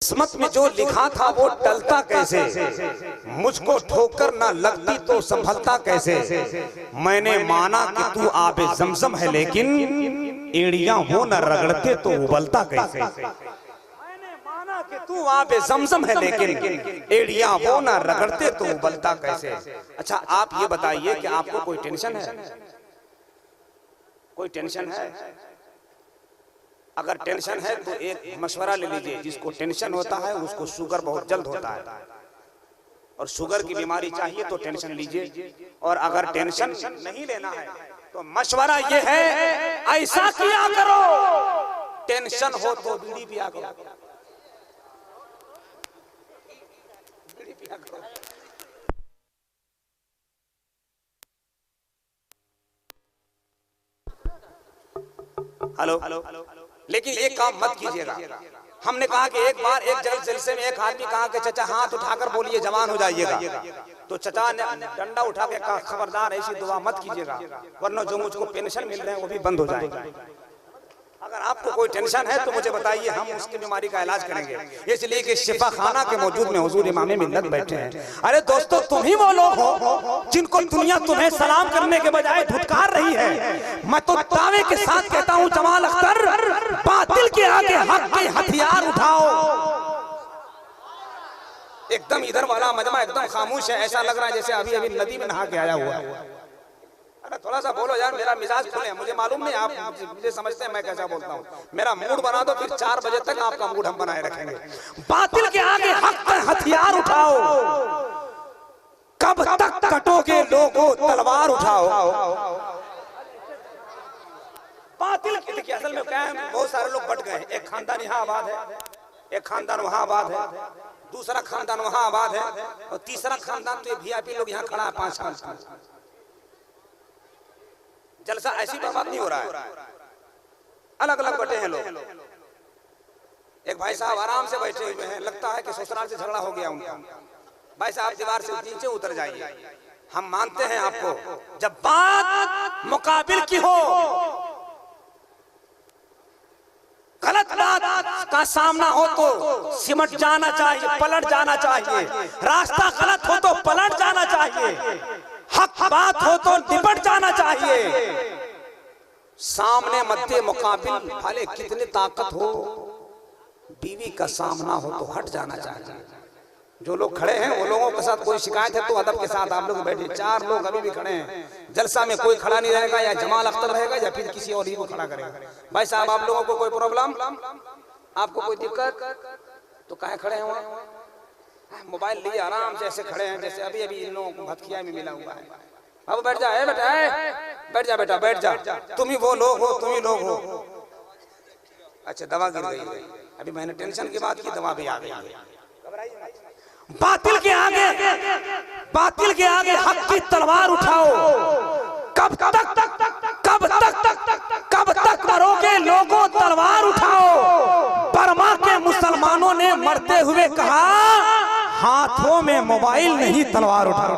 किस्मत में जो लिखा था वो टलता कैसे, मुझको ठोकर ना लगती तो संभलता कैसे। मैंने माना कि तू आबे जमजम है लेकिन एड़ियां वो न रगड़ते तो उबलता कैसे। मैंने माना कि तू आबे जमजम है लेकिन एड़ियां वो न रगड़ते तो उबलता कैसे। अच्छा आप ये बताइए कि आपको कोई टेंशन है? कोई टेंशन है? अगर टेंशन है तो एक मशवरा ले लीजिए। जिसको टेंशन होता है उसको शुगर बहुत जल्द होता है, और शुगर की बीमारी चाहिए तो टेंशन लीजिए। और अगर टेंशन नहीं लेना है तो मशवरा ये है, ऐसा किया करो टेंशन हो तो बीड़ी पिया करो। बीड़ी पिया करो। हेलो, लेकिन एक काम मत कीजिएगा। हमने कहा कि एक बार एक जलसे में एक आदमी कहा कि चचा हाथ उठाकर बोलिए जवान हो जाइएगा। तो चचा ने डंडा उठा के कहा खबरदार ऐसी दुआ मत कीजिएगा, वरना जो मुझको पेंशन मिल रहे हैं वो भी बंद हो जाएगा। अगर आपको कोई टेंशन है तो मुझे बताइए, हम उसकी बीमारी का इलाज करेंगे। इसलिए कि शिफा खाना के मौजूद में हुजूर इमाम मिल्लत बैठे हैं। अरे दोस्तों, तुम ही वो लोग हो जिनको दुनिया तुम्हें सलाम करने के बजाय धुतकार रही है। मैं तो दावे के साथ कहता हूँ जमाल अख्तर, बातिल के आगे हक के हथियार उठाओ। एकदम इधर वाला मजमा एकदम खामोश है, ऐसा लग रहा है जैसे अभी अभी नदी में नहा के आया हुआ है। अरे थोड़ा सा बोलो यार, मेरा मिजाज खुले। मुझे मालूम नहीं आप मुझे समझते हैं मैं कैसा बोलता हूँ। मेरा मूड बना दो, फिर 4 बजे तक आपका मूड हम बनाए रखेंगे। बातिल के आगे हक का हथियार उठाओ। कब तक कटोगे लोगों तलवार उठाओ। बातिल की असल में क्या है, बहुत सारे लोग बट गए। एक खानदान यहाँ आबाद है, एक खानदान वहाँ आबाद है, दूसरा खानदान वहाँ आबाद है, और तीसरा खानदान तो VIP लोग यहाँ खड़ा है 5 साल। जलसा ऐसी बर्बाद नहीं हो रहा है, अलग अलग बटे हैं लोग। एक भाई साहब आराम से बैठे हुए हैं, लगता है कि ससुराल से झगड़ा हो गया उनका। भाई साहब दीवार से नीचे उतर जाइए, हम मानते हैं आपको। जब बात मुकाबिल की हो, गलत बात का सामना हो तो सिमट जाना चाहिए, पलट जाना चाहिए। रास्ता गलत हो तो पलट जाना चाहिए, हक बात हो तो निपट जाना चाहिए। सामने मध्य मुकाबिल भले कितनी ताकत हो, बीवी का सामना हो तो हट जाना चाहिए। जो लोग खड़े हैं वो लोगों के साथ कोई शिकायत है तो अदब के साथ आप लोग बैठे। 4 लोग अभी भी खड़े हैं। जलसा में कोई खड़ा नहीं रहेगा, या जमाल अख्तर रहेगा या फिर किसी और ही को खड़ा करेगा। भाई साहब आप लोगों को कोई प्रॉब्लम, आपको कोई दिक्कत तो कहाँ खड़े हैं? मोबाइल लिए आराम से ऐसे खड़े हैं जैसे अभी अभी इन लोगों को भतकिया में मिला हुआ है। अब बैठ जा बेटा, बैठ जा बेटा, बैठ जा। तुम ही वो लोग हो, तुम ही लोग हो। अच्छा दवा गिर गई। अभी मैंने टेंशन की बात की, दवा भी आ गई है। बातिल के आगे हक की तलवार उठाओ। कब तक मरोगे लोगों तलवार उठाओ। बर्मा के मुसलमानों ने मरते हुए कहा, हाथों में मोबाइल नहीं तलवार उठाओ।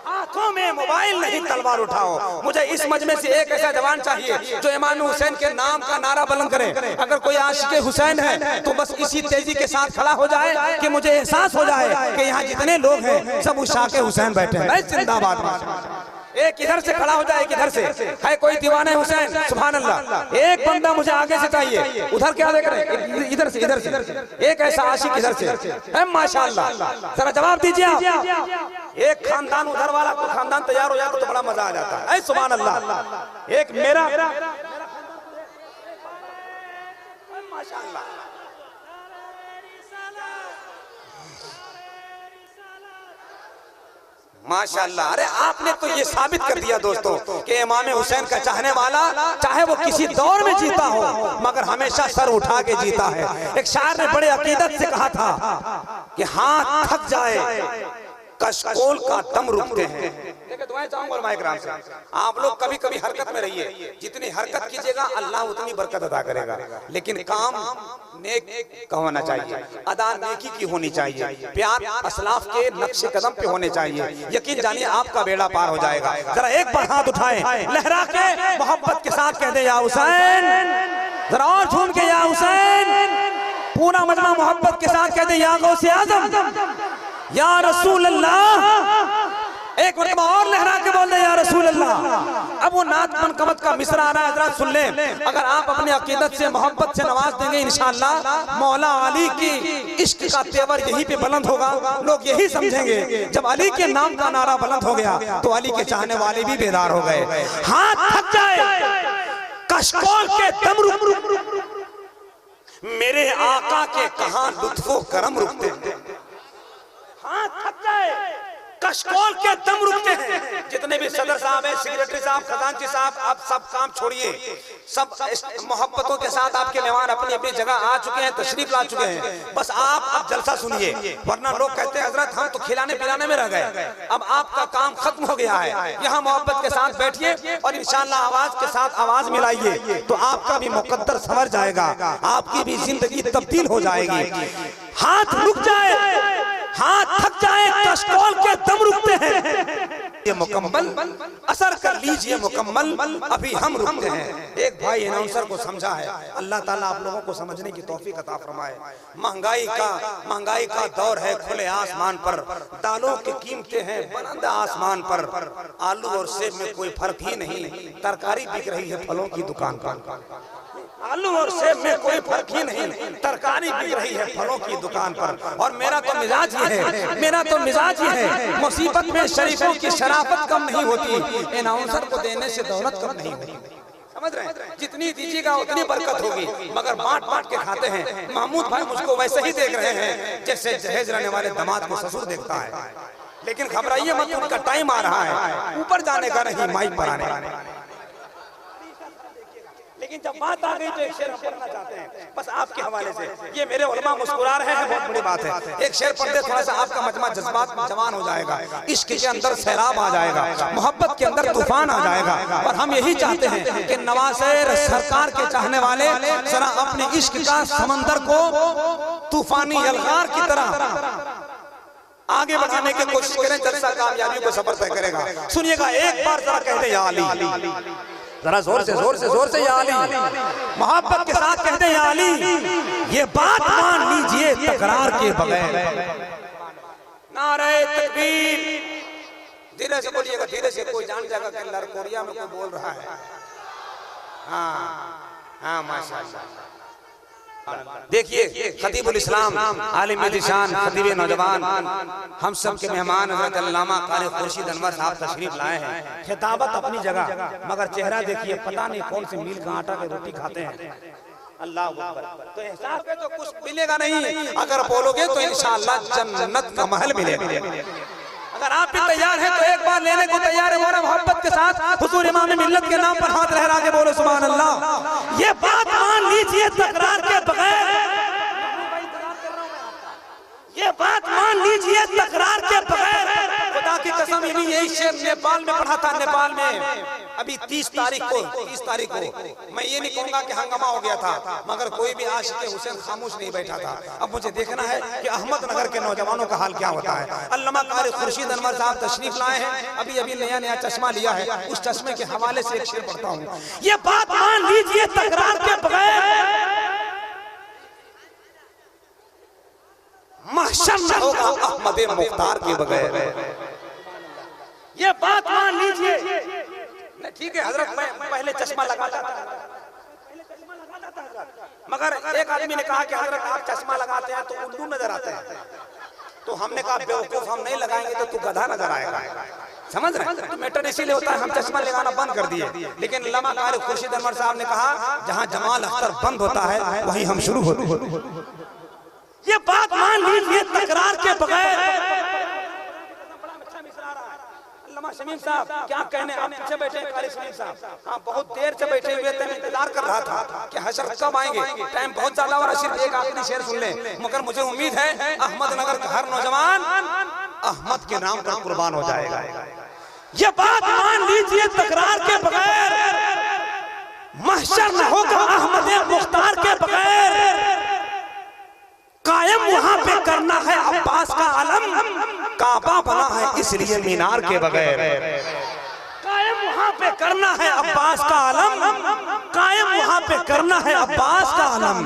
हाथों में मोबाइल नहीं तलवार उठाओ। मुझे इस मजमे से एक ऐसा जवान चाहिए जो इमाम हुसैन के नाम का नारा बुलंद करे। अगर कोई आशिक हुसैन है तो बस इसी तेजी के साथ खड़ा हो जाए कि मुझे एहसास हो जाए कि यहाँ जितने लोग हैं सब उशाके हुसैन बैठे हैं। जिंदाबाद। एक इधर से खड़ा हो जाए, एक इधर से है कोई दीवाने हुसैन, सुभान अल्लाह। एक बंदा मुझे आगे से चाहिए। उधर क्या देख रहे हैं? इधर से एक ऐसा आशिक इधर से, माशाअल्लाह। जरा जवाब दीजिए आप। एक खानदान उधर वाला को खानदान तैयार हो जाए तो बड़ा मजा आ जाता है। सुभान अल्लाह। एक मेरा माशाअल्लाह। माशाअल्लाह। अरे आपने तो ये साबित कर दिया दोस्तों कि इमाम हुसैन का चाहने वाला चाहे वो किसी दौर में जीता हो मगर हमेशा सर उठा के जीता है। एक शायर ने बड़े अकीदत से कहा था कि हाथ थक जाए कशकोल का दम रुकते हैं। देखिए दुआएं चाहूंगा माइकराम से, आप लोग कभी कभी हरकत में रहिए। जितनी हरकत कीजिएगा अल्लाह उतनी बरकत अदा करेगा। लेकिन काम नेक का होना चाहिए, अदा नेकी की होनी चाहिए, प्यार असलाफ के नक्शे कदम पे होने चाहिए। यकीन जानिए आपका बेड़ा पार हो जाएगा। जरा एक बार हाथ उठाएं, लहरा के मोहब्बत के साथ कह दे या हुसैन। जरा और झूम के या हुसैन। पूरा मजमा मोहब्बत के साथ कहते या गौसे आजम, या रसूल अल्लाह। एक मरतबा और लहरा के बोल दे या रसूल अल्लाह। अब वो नात मनकबत का मिसरा आ रहा है, हजरत सुन ले। अगर आप अपनी अकीदत से मोहब्बत से नवाज देंगे इंशाअल्लाह, मौला अली की इश्क का तेवर यहीं पे बुलंद होगा। लोग यही समझेंगे जब अली के नाम का नारा बुलंद हो गया तो अली के चाहने वाले भी बेदार हो गए। हाथ थक जाए कशकोल के दम रुक, मेरे आका के कहां लुत्फो करम रुकते हैं। हाथ थक जाए कशकोल के दम रुकते हैं। जितने भी सदर साहब हैं, सेक्रेटरी साहब, खजांची साहब, आप सब काम छोड़िए। सब मोहब्बतों के साथ आपके मेहमान अपनी अपनी जगह आ चुके हैं, तशरीफ ला चुके हैं। बस आप अब जलसा सुनिए, वरना लोग कहते हैं हजरत हम तो खिलाने पिलाने में रह गए। अब आपका काम खत्म हो गया है। यहाँ मोहब्बत के साथ बैठिए और इंशाअल्लाह आवाज के साथ आवाज मिलाइए तो आपका भी मुकद्दर संवर जाएगा, आपकी भी जिंदगी तब्दील हो जाएगी। हाथ रुक जाए, हाथ थक जाए, कशकोल के दम रुकते हैं। ये मुकम्मल असर कर लीजिए मुकम्मल, अभी हम रुकते हैं। एक भाई अनाउंसर को समझा है, अल्लाह ताला आप लोगों को समझने की तौफीक अता फरमाए। महंगाई का दौर है, खुले आसमान पर दालों की कीमतें हैं बुलंद आसमान पर। आलू और सेब में कोई फर्क ही नहीं, तरकारी बिक रही है फलों की दुकान पर। आलू और सेब में कोई फर्क ही नहीं, तरकारी बिक रही है फलों की दुकान पर। और मेरा तो मिजाज ही है, मेरा तो मिजाज ही है, मुसीबत में शरीफों की शराफत कम नहीं होती, अनाउंसर को देने से दौलत कम नहीं होती। समझ रहे हैं? जितनी दीजिएगा उतनी बरकत होगी, मगर बांट बांट के खाते हैं। महमूद भाई मुझको वैसे ही देख रहे हैं जैसे जहेज रहने वाले दामाद को ससुर देखता है। लेकिन घबराइए मत, उनका टाइम आ रहा है, ऊपर जाने का नहीं, माइक पर आने का। लेकिन जब बात आ गई तो एक शेर पढ़ना चाहते हैं बस आपके हवाले से। ये मेरे उलमा मुस्कुरा रहे हैं, बहुत बड़ी बात है। एक शेर पढ़ दे, थोड़ा सा आपका मजमा जज्बात जवान हो जाएगा, इश्क के अंदर सैलाब आ जाएगा, मोहब्बत के अंदर तूफान आ जाएगा। और हम यही चाहते हैं कि नवाज़ेर सरकार के चाहने वाले जरा अपने इश्क का समंदर को तूफानी यलगार की तरह आगे बढ़ाने की कोशिश करें। जलसा कामयाबी को सफर तय करेगा। सुनिएगा, एक बार जरा कहते या अली, जरा जोर से या अली, मोहब्बत के साथ कहते हैं या अली। ये बात मान लीजिए तकरार के बगैर। नारे तकबीर, धीरे से बोलिएगा, धीरे से, कोई जान जाएगा कि लड़कोरिया में कोई बोल रहा है। हाँ माशाअल्लाह। देखिए खतीबुल इस्लाम, आलिम दिशान, खतीब नौजवान, हम सब के मेहमान हज़रत अल्लामा कारी खुर्शीद अनवर साहब तशरीफ लाए हैं। खिताबत अपनी जगह, मगर चेहरा देखिए, पता नहीं कौन से मील का आटा की रोटी खाते हैं। अल्लाह अकबर। तो एहसास है तो कुछ मिलेगा नहीं, अगर बोलोगे तो इंशाअल्लाह जन्नत का महल मिलेगा। अगर आप भी तैयार हैं तो एक बार लेने को तैयार है, मोहब्बत मोहब्बत के साथ हुजूर इमाम मिल्लत के नाम पर हाथ लहरा के बोलो सुभान अल्लाह। ये बात मान लीजिए तकरार के बगैर, ये बात मान लीजिए तकरार के बगैर। खुदा की कसम, यही शेर नेपाल में पढ़ा था। नेपाल में अभी 30 तारीख को मैं ये नहीं कहूंगा कि हंगामा हो गया था, मगर कोई भी आशिक हुसैन खामोश नहीं बैठा था। अब मुझे देखना है कि अहमदनगर के नौजवानों का हाल क्या होता है। अल्लामा कारी खुर्शीद अनवर साहब तशरीफ लाए हैं, अभी अभी नया चश्मा लिया है, उस चश्मे के हवाले से एक शेर पढ़ता हूँ। ये बात मान लीजिए तकरार के बगैर महशर न होगा अहमद मुख्तार के बगैर। ये बात मान लीजिए। ठीक है हजरत, मैं पहले चश्मा लगाता था, मगर एक आदमी ने कहा कि हजरत आप चश्मा लगाते हैं तो उल्लू नजर आते हैं। तो हमने कहा बेवकूफ, हम नहीं लगाएंगे तो तू गधा नजर आएगा। समझ रहे हैं? तो मैटर इसीलिए होता है हम चश्मा लगाना बंद कर दिए। लेकिन अल्लामा कारी खुर्शीद अनवर साहब ने कहा जहां जमाल अख्तर बंद होता है वहीं हम शुरू होते हैं। ये बात मान लीजिए तकरार के बगैर। अल्लामा शमीम साहब क्या कहने, आप पीछे बैठे हैं कारी शमीम साहब, हाँ बहुत देर से बैठे हुए थे, इंतजार कर रहा था कि हशर कब आएंगे। टाइम बहुत ज्यादा हो रहा, सिर्फ एक आखिरी शेर सुन ले, मगर मुझे उम्मीद है अहमदनगर का हर नौजवान अहमद के नाम पर कुर्बान हो जाएगा। ये बात मान लीजिए तकरार के बगैर महशर न होगा अहमद मुख्तार के बगैर। कायम वहां पे करना है अब्बास का आलम, काबा बना है इसलिए मीनार के बगैर। कायम वहां वहां पे करना है अब्बास का आलम, कायम वहां पे करना है अब्बास का आलम।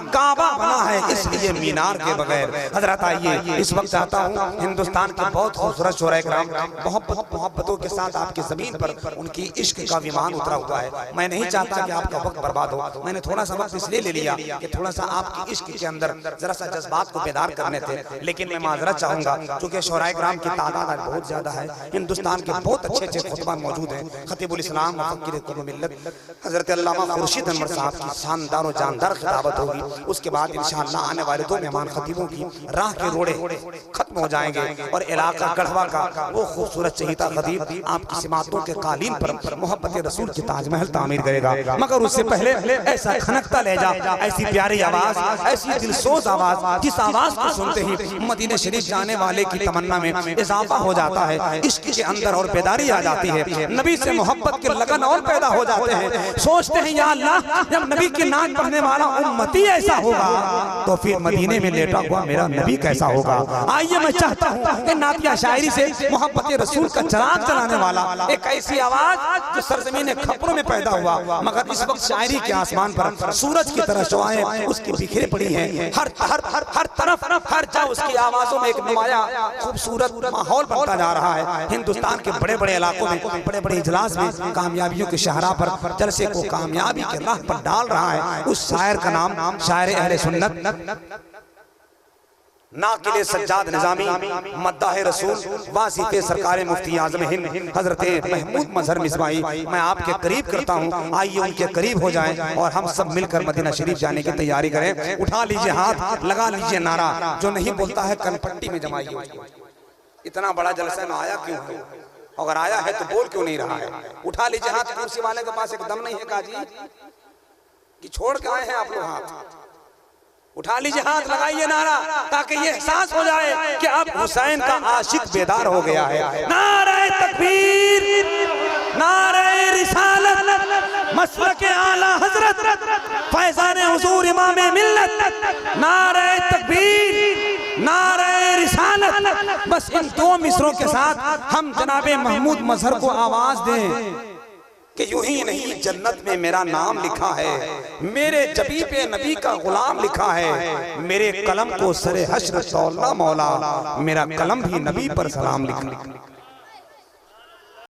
काबा बना है इसलिए मीनार के बगैर। हजरत आइए, इस वक्त चाहता हूँ हिंदुस्तान के बहुत खूबसूरत शोरा कराम मोहब्बतों के साथ आपकी जमीन पर उनकी इश्क का विमान उतरा हुआ है। मैं नहीं चाहता कि आपका वक्त बर्बाद हो। मैंने थोड़ा सा वक्त इसलिए ले लिया कि थोड़ा सा आपकी इश्क के अंदर जरा सा जज्बात को बेदार करने थे, लेकिन मैं माजरत चाहूंगा क्योंकि शोरा कराम की तादाद बहुत ज्यादा है। हिंदुस्तान के बहुत अच्छे अच्छे खुतबान मौजूद हैं। खतीबुल इस्लाम मुफक्किर कुल मिल्लत हजरत अल्लामा खुर्शीद अनवर साहब की शानदार और जानदार खिताबत होगी। उसके बाद इंशाअल्लाह आने वाले 2 मेहमान खतीबों की राह के रोड़े खत्म हो जाएंगे और इलाका गढ़वा का वो खूबसूरत चहीता खतीब आपकी सिमातों के कालीन पर मोहब्बत रसूल की ताजमहल तामीर करेगा। मगर उससे पहले ऐसा खनकता लहजा, ऐसी प्यारी आवाज, ऐसी दिलसोज आवाज, जिस आवाज को सुनते ही मदीने शरीफ जाने वाले की तमन्ना में इजाफा हो जाता है, इश्क के अंदर और बेदारी आ जाती है, नबी से मोहब्बत के लगन और पैदा हो जाते हैं। सोचते हैं या अल्लाह, जब नबी की नात पढ़ने वाला उम्मती ऐसा होगा तो फिर मदीने में लेटा हुआ मेरा नबी कैसा होगा। आइए, मैं चाहता हूँ कि नातिया शायरी से मोहब्बत रसूल का चिराग जलाने वाला एक ऐसी आवाज जो सरजमीन खपरों में पैदा हुआ, मगर इस वक्त शायरी के आसमान पर सूरज की तरह शुआएं उसकी बिखरे पड़ी हैं। हर हर हर हर तरफ हर जगह उसकी आवाजों में एक नुमाया खूबसूरत माहौल बनता जा रहा है। हिंदुस्तान के बड़े बड़े इलाकों में, बड़े बड़े इजलास में कामयाबियों के शहरा पर जलसे को कामयाबी के राह पर डाल रहा है। उस शायर का नाम शायर अहले सुन्नत नाकिले सज्जाद निजामी मद्दाह रसूल वासिफ़े सरकार मुफ्ती आज़म हिंद हजरत महमूद मजहर मिसबाई मैं आपके करीब करता हूँ। आइए उनके करीब हो जाएं और हम सब मिलकर मदीना शरीफ जाने की तैयारी करें। उठा लीजिए हाथ, लगा लीजिए नारा, जो नहीं बोलता है कनपट्टी में जमाइए। इतना बड़ा जलसा में आया क्यों है? अगर आया है तो बोल क्यों नहीं रहा है? उठा लीजिए हाथ। कुर्सी वाले के पास एक दम नहीं है काजी कि छोड़ के आए हैं आप लोग हाथ। उठा लीजिए हाथ, लगाइए नारा, ताकि ये एहसास हो जाए कि अब हुसैन का आशिक बेदार हो गया है। नारे तकबीर, नारे रिसालत, मसलक आला हजरत फैजान हुजूर इमाम मिल्लत, नारे तकबीर, नारे रिसालत। बस इन 2 मिसरों के साथ हम जनाबे महमूद मजहर को आवाज दें कि यूं ही नहीं जन्नत में मेरा नाम लिखा है, मेरे जबी पे नबी का गुलाम लिखा है, मेरे कलम को सरे हश्र तौलना मौला, मेरा कलम भी नबी पर सलाम लिखा।